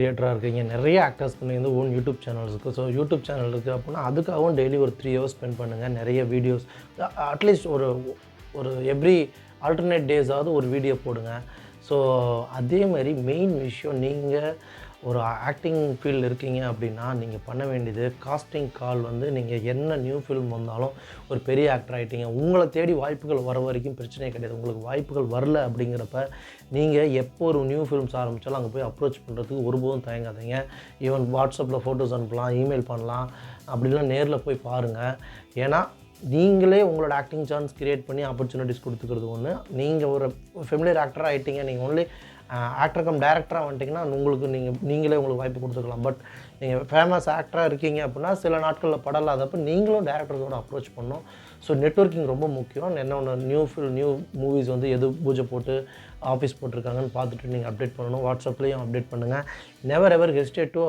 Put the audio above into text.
கிரியேட்டராக இருக்கீங்க, நிறைய ஆக்டர்ஸ்க்கு வந்து ஓன் யூடியூப் சேனல்ஸ் இருக்குது. ஸோ யூடியூப் சேனல் இருக்குது அப்படின்னா அதுக்காகவும் டெய்லி ஒரு 3 ஹவர்ஸ் ஸ்பெண்ட் பண்ணுங்கள். நிறைய வீடியோஸ் அட்லீஸ்ட் ஒரு ஒரு எவ்ரி ஆல்டர்னேட் டேஸாவது ஒரு வீடியோ போடுங்க. ஸோ அதேமாதிரி மெயின் விஷயம், நீங்கள் ஒரு ஆக்டிங் ஃபீல்டு இருக்கீங்க அப்படின்னா நீங்கள் பண்ண வேண்டியது காஸ்டிங் கால் வந்து நீங்கள் என்ன நியூ ஃபில்ம் வந்தாலும் ஒரு பெரிய ஆக்டர் ஆகிட்டீங்க, உங்களை தேடி வாய்ப்புகள் வர வரைக்கும் பிரச்சனையே கிடையாது. உங்களுக்கு வாய்ப்புகள் வரல அப்படிங்கிறப்ப நீங்கள் எப்போ ஒரு நியூ ஃபில்ம்ஸ் ஆரம்பித்தாலும் அங்கே போய் அப்ரோச் பண்ணுறதுக்கு ஒருபோதும் தயங்காதீங்க. ஈவன் வாட்ஸ்அப்பில் ஃபோட்டோஸ் அனுப்பலாம், இமெயில் பண்ணலாம், அப்படிலாம் நேரில் போய் பாருங்கள். ஏன்னா நீங்களே உங்களோட ஆக்டிங் சான்ஸ் க்ரியேட் பண்ணி ஆப்பர்ச்சுனிட்டிஸ் கொடுத்துக்கிறது ஒன்று. நீங்கள் ஒரு ஃபெமிலியர் ஆக்டராக ஆகிட்டீங்க, நீங்கள் ஒன்லி ஆக்டர் கம் டேரக்டராக வந்துட்டிங்கன்னா உங்களுக்கு நீங்களே உங்களுக்கு வாய்ப்பு கொடுத்துக்கலாம். பட் நீங்கள் ஃபேமஸ் ஆக்டராக இருக்கீங்க அப்படின்னா சில நாட்களில் படலாதப்போ நீங்களும் டேரக்டர்ஸோட அப்ரோச் பண்ணணும். ஸோ நெட்வொர்க்கிங் ரொம்ப முக்கியம். என்ன ஒன்று நியூ மூவிஸ் வந்து எது பூஜை போட்டு ஆஃபீஸ் போட்டிருக்காங்கன்னு பார்த்துட்டு நீங்கள் அப்டேட் பண்ணணும். வாட்ஸ்அப்லேயும் அப்டேட் பண்ணுங்கள். Never ever hesitate to